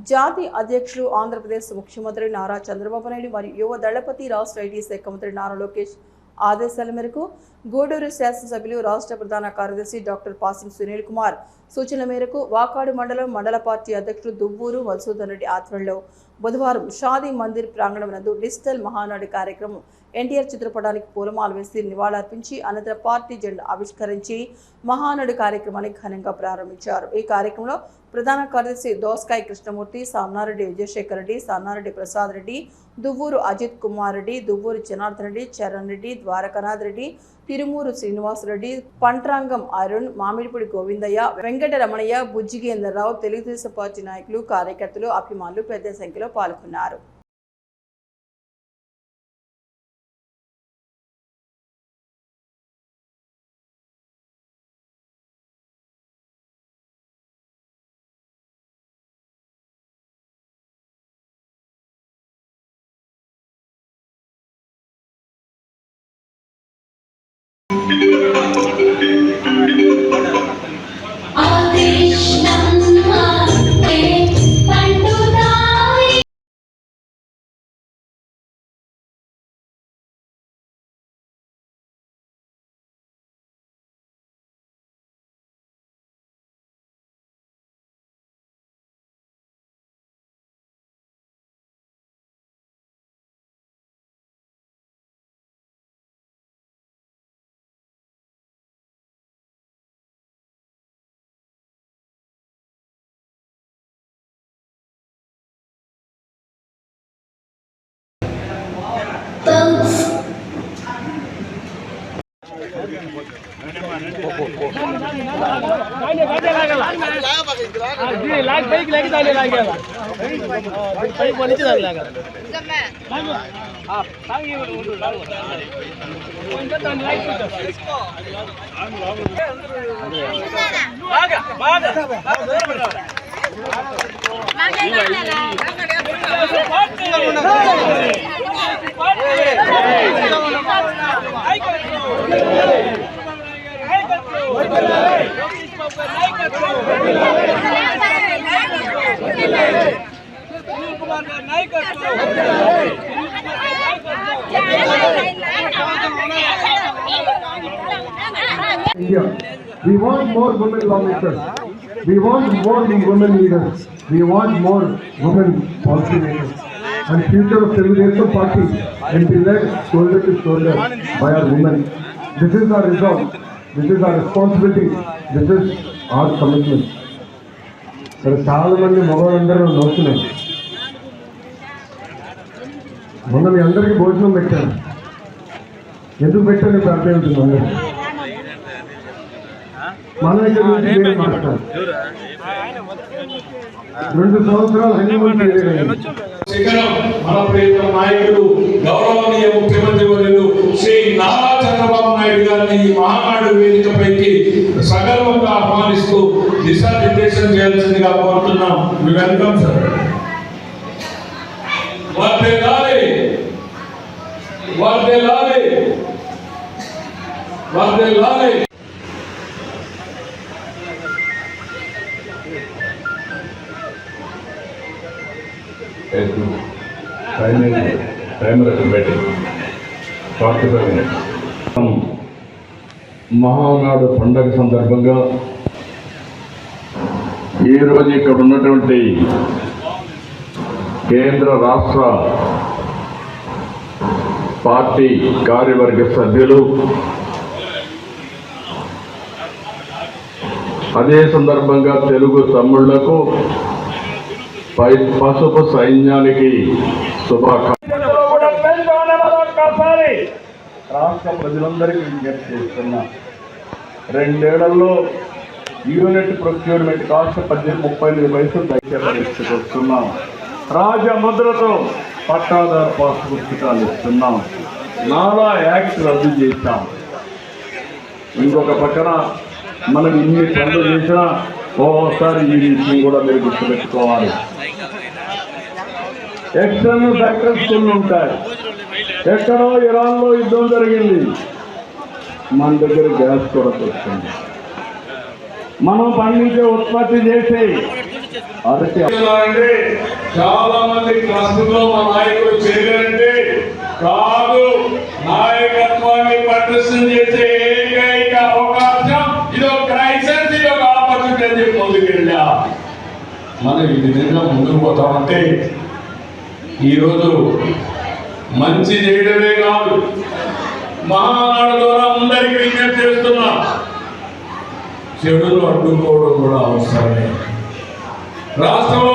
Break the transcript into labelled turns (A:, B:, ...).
A: జాతీయ అధ్యక్షులు ఆంధ్రప్రదేశ్ ముఖ్యమంత్రి నారా చంద్రబాబు నాయుడు మరియు యువ దళపతి రాష్ట్ర ఐటీ శాఖ మంత్రి నారా లోకేష్ ఆదేశాల మేరకు గూడూరు శాసనసభ్యులు రాష్ట్ర ప్రధాన కార్యదర్శి డాక్టర్ పాసం సునీల్ కుమార్ సూచనల మేరకు వాకాడు మండల పార్టీ అధ్యక్షులు దువ్వూరు మధుసూదన్ రెడ్డి ఆధ్వర్యంలో బుధవారం షాదీ మందిర్ ప్రాంగణం నందు డిజిటల్ మహానాడు కార్యక్రమం ఎన్టీఆర్ చిత్రపటానికి పూలమాల వేసి నివాళులర్పించి అనంతరం పార్టీ జెండా ఆవిష్కరించి మహానాడు కార్యక్రమాన్ని ఘనంగా ప్రారంభించారు. ఈ కార్యక్రమంలో ప్రధాన కార్యదర్శి దోస్కాయ కృష్ణమూర్తి, సామ్నారెడ్డి విజయశేఖర్ రెడ్డి, సామ్నారెడ్డి ప్రసాద్ రెడ్డి, దువ్వూరు అజిత్ కుమార్ రెడ్డి, దువ్వూరు జనార్దన్ రెడ్డి, చరణ్ రెడ్డి, ద్వారకనాథ్ రెడ్డి, తిరుమూరు శ్రీనివాసరెడ్డి, పంట్రాంగం అరుణ్, మామిడిపూడి గోవిందయ్య, వెంకటరమణయ్య, బుజ్జిగేంద్రరావు, తెలుగుదేశం పార్టీ నాయకులు, కార్యకర్తలు, అభిమానులు పెద్ద సంఖ్యలో పాల్గొన్నారు.
B: India. We want more women lawmakers. We want more women leaders. We want more women policymakers. And future of Telugu Party will be led shoulder to shoulder by our women. This is our resolve. This is our responsibility. This is our commitment. సరే చాలా మంది మగవాళ్ళందరూ నవ్వుతున్నారు. మొన్న మీ అందరికీ భోజనం పెట్టాను. ఎందుకు పెట్టాను ఇప్పుడు అర్థం అవుతుంది అందరూ. మన దగ్గర నుంచి వేరే మాట్లాడారు. 2 సంవత్సరాలు హనీమూన్ పీరియడ్.
C: శిఖరం మన ప్రియతమ నాయకుడు గౌరవనీయ ముఖ్యమంత్రి వర్యులు శ్రీ నారా చంద్రబాబు నాయుడు గారిని ఈ మహానాడు వేదికపైకి సగర్వంగా ఆహ్వానిస్తూ దిశానిర్దేశం చేయాల్సిందిగా కోరుతున్నాం. Me welcome sir. వర్ధిల్లాలి వర్ధిల్లాలి వర్ధిల్లాలి.
D: మహానాడు పండగ సందర్భంగా ఈరోజు ఇక్కడ ఉన్నటువంటి కేంద్ర రాష్ట్ర పార్టీ కార్యవర్గ సభ్యులు, అదే సందర్భంగా తెలుగు తమ్ముళ్లకు, పసుపు సైన్యానికి శుభాకాంక్షలు. రాష్ట్ర ప్రజలందరికీ విజ్ఞప్తి చేస్తున్నా, 2 ఏళ్లలో యూనిట్ ప్రొక్యూర్మెంట్ కాస్ట్ 39 పైసలు దయచేసి వస్తున్నాం. రాజముద్రతో పట్టాదారు పాస్ పుస్తకాలు ఇస్తున్నాం. నాలా యాక్ట్ రద్దు చేశాం. ఇంకొక పక్కన మనం ఇన్ని పనులు చేసినా ఓసారి ఈ విషయం కూడా మీరు గుర్తుపెట్టుకోవాలి. ఎక్స్టర్నల్ ఫ్యాక్టర్స్ కొన్ని ఉంటాయి. ఎక్కడో ఇరాన్లో యుద్ధం జరిగింది, మన దగ్గర గ్యాస్ కొరత వస్తుంది. మనం పండించే ఉత్పత్తి చేసి అరటి
C: అంటే చాలా మంది క్లస్టర్లో మా నాయకులు చేరారంటే కాదు, నాయకత్వాన్ని పటిష్టం చేసే ఏకైక అవకాశం ఇదో క్రైసిస్, ఇదో ఆపర్చునిటీ అని చెప్పి ముందుకెళ్ళా. మనం ఈ విధంగా ముందుకు పోతామంటే ఈరోజు మంచి చేయడమే కాదు, మహానాడు ద్వారా అందరికీ విజ్ఞప్తి చేస్తున్నా, చెడులు అడ్డుకోవడం కూడా అవసరమే. రాష్ట్రంలో